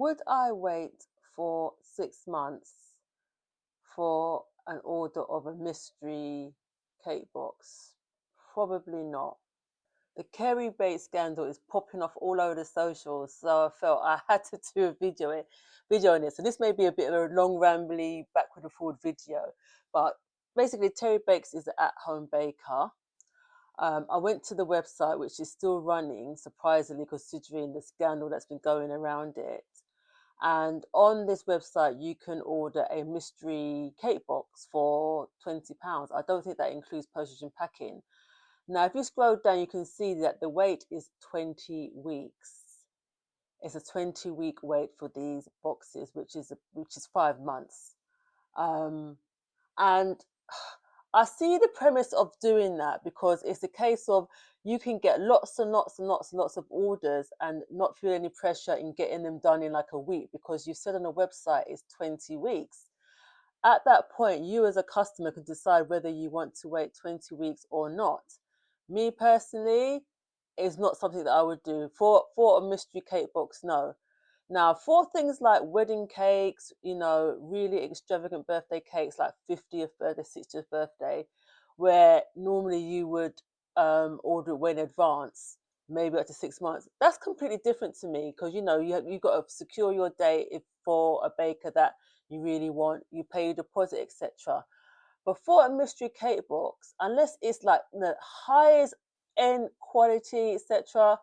Would I wait for 6 months for an order of a mystery cake box? Probably not. The Kerry bait scandal is popping off all over the socials, so I felt I had to do a video on it. So this may be a bit of a long, rambly, backward and forward video, but basically, Terry Bakes is an at-home baker. I went to the website, which is still running, surprisingly, considering the scandal that's been going around it. And on this website, you can order a mystery cake box for £20. I don't think that includes postage and packing. Now, if you scroll down, you can see that the wait is 20 weeks. It's a 20-week wait for these boxes, which is 5 months. Um, and I see the premise of doing that because it's a case of you can get lots and lots and lots and lots of orders and not feel any pressure in getting them done in like a week because you said on the website it's 20 weeks. At that point, you as a customer can decide whether you want to wait 20 weeks or not. Me personally, is not something that I would do. For a mystery cake box, no. Now, for things like wedding cakes, really extravagant birthday cakes like 50th birthday, 60th birthday, where normally you would order it way in advance, maybe up to 6 months. That's completely different to me because you've got to secure your date if for a baker that you really want, you pay your deposit, etc. But for a mystery cake box, unless it's like the highest end quality, etc.,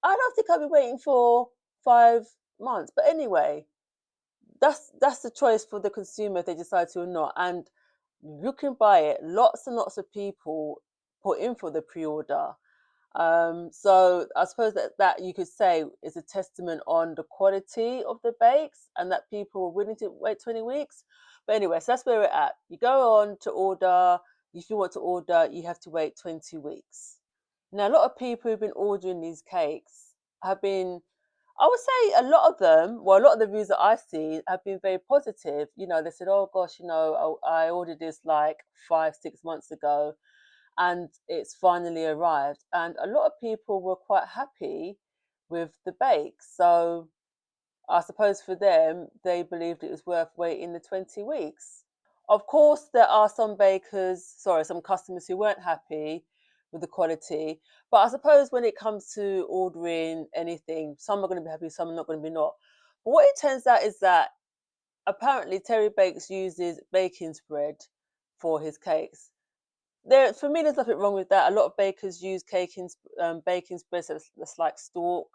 I don't think I'll be waiting for 5 months. But anyway, that's the choice for the consumer if they decide to or not. And you can buy it. Lots and lots of people put in for the pre-order. So I suppose that you could say is a testament on the quality of the bakes and that people are willing to wait 20 weeks. But anyway, so that's where we're at. You go on to order. If you want to order, you have to wait 20 weeks. Now, a lot of people who've been ordering these cakes have been, I would say a lot of them, well, a lot of the reviews that I see have been very positive. They said, oh gosh, I ordered this like 5, 6 months ago and it's finally arrived. And a lot of people were quite happy with the bake. So I suppose for them, they believed it was worth waiting the 20 weeks. Of course, there are some customers who weren't happy with the quality. But I suppose when it comes to ordering anything, some are going to be happy, some are not going to be not. But what it turns out is that apparently Terry Bakes uses baking spread for his cakes. For me, there's nothing wrong with that. A lot of bakers use baking spreads that's like stalk.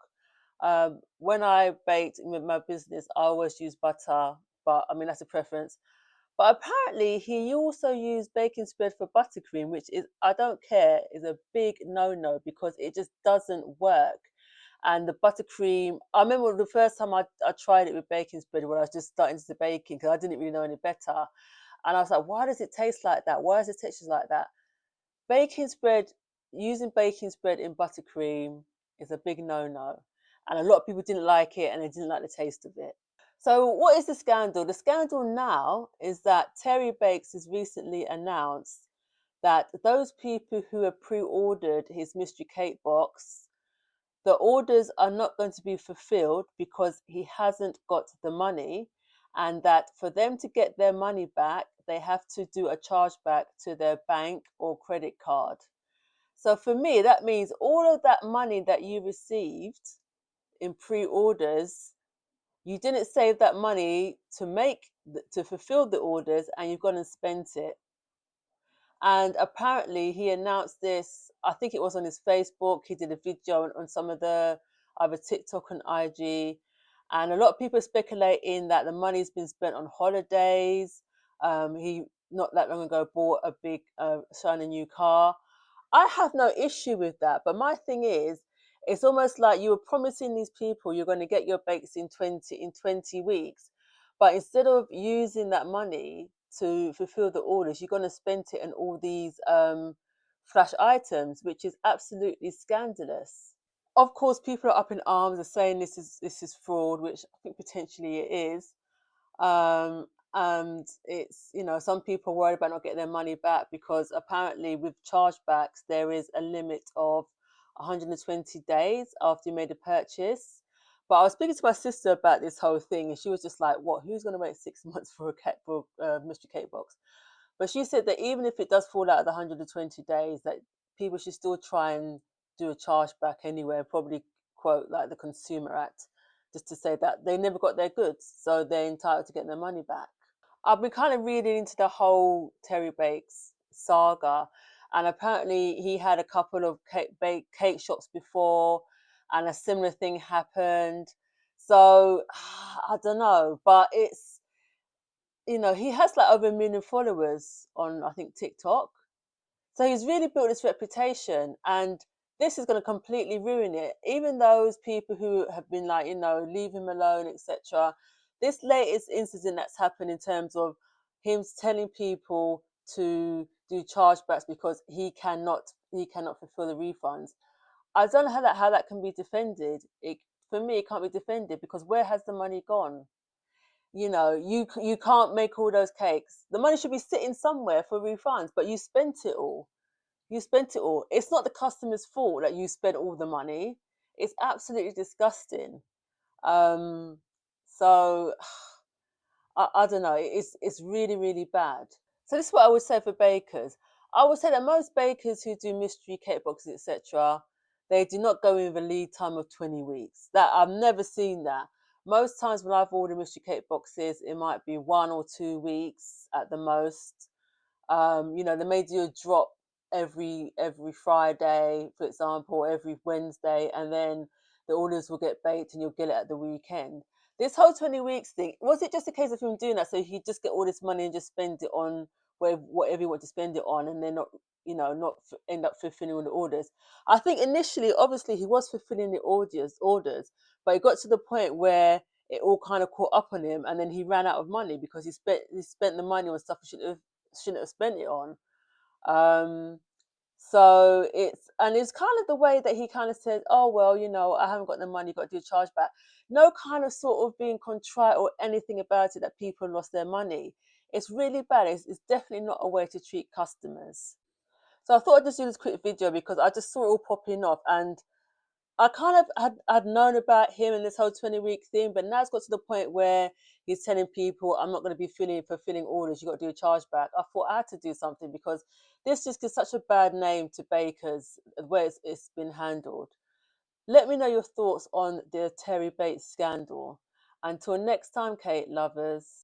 When I baked with my business, I always use butter, but I mean that's a preference. But apparently, he also used baking spread for buttercream, which is I don't care is a big no-no because it just doesn't work. And the buttercream, I remember the first time I tried it with baking spread when I was just starting to baking because I didn't really know any better. And I was like, why does it taste like that? Why is the texture like that? Baking spread, using baking spread in buttercream is a big no-no. And a lot of people didn't like it and they didn't like the taste of it. So what is the scandal? The scandal now is that Terry Bakes has recently announced that those people who have pre-ordered his mystery cake box, the orders are not going to be fulfilled because he hasn't got the money, and that for them to get their money back, they have to do a chargeback to their bank or credit card. So for me, that means all of that money that you received in pre-orders, you didn't save that money to fulfill the orders, and you've gone and spent it. And apparently, he announced this. I think it was on his Facebook. He did a video on some of the either TikTok and IG, and a lot of people are speculating that the money's been spent on holidays. He not that long ago bought a big shiny new car. I have no issue with that, but my thing is, it's almost like you were promising these people you're going to get your bakes in 20 weeks, but instead of using that money to fulfill the orders, you're going to spend it on all these flash items, which is absolutely scandalous. Of course, people are up in arms and saying this is fraud, which I think potentially it is. And it's some people are worried about not getting their money back because apparently with chargebacks there is a limit of 120 days after you made a purchase. But I was speaking to my sister about this whole thing, and she was just like, "What? Who's going to wait 6 months for a cake for a mystery cake box?" But she said that even if it does fall out of the 120 days, that people should still try and do a chargeback anyway, probably quote like the Consumer Act, just to say that they never got their goods, so they're entitled to get their money back. I've been kind of reading into the whole Terry Bakes saga, and apparently he had a couple of cake shops before, and a similar thing happened. So I don't know, but it's, he has like over 1 million followers on, I think, TikTok. So he's really built this reputation, and this is going to completely ruin it. Even those people who have been like, leave him alone, etc. This latest incident that's happened in terms of him telling people to do chargebacks because he cannot fulfill the refunds. I don't know how that can be defended. For me, it can't be defended because where has the money gone? You can't make all those cakes. The money should be sitting somewhere for refunds, but you spent it all. You spent it all. It's not the customer's fault that you spent all the money. It's absolutely disgusting. Um, so I don't know. It's really really bad. So this is what I would say for bakers. I would say that most bakers who do mystery cake boxes, etc., they do not go in with a lead time of 20 weeks. That I've never seen that. Most times when I've ordered mystery cake boxes, it might be 1 or 2 weeks at the most. They may do a drop every Friday, for example, every Wednesday, and then the orders will get baked and you'll get it at the weekend. This whole 20 weeks thing, was it just a case of him doing that so he'd just get all this money and just spend it on whatever he wanted to spend it on, and then not end up fulfilling all the orders? I think initially, obviously, he was fulfilling the orders, but it got to the point where it all kind of caught up on him, and then he ran out of money because he spent the money on stuff he shouldn't have spent it on. Um, so it's kind of the way that he kind of says, "Oh well, I haven't got the money, got to do a chargeback." No kind of sort of being contrite or anything about it that people lost their money. It's really bad. It's definitely not a way to treat customers. So I thought I'd just do this quick video because I just saw it all popping off, and I kind of had known about him and this whole 20-week thing, but now it's got to the point where he's telling people, "I'm not going to be fulfilling orders. You got to do a chargeback." I thought I had to do something because this just gives such a bad name to bakers the way it's been handled. Let me know your thoughts on the Terry Bates scandal. Until next time, Kate lovers.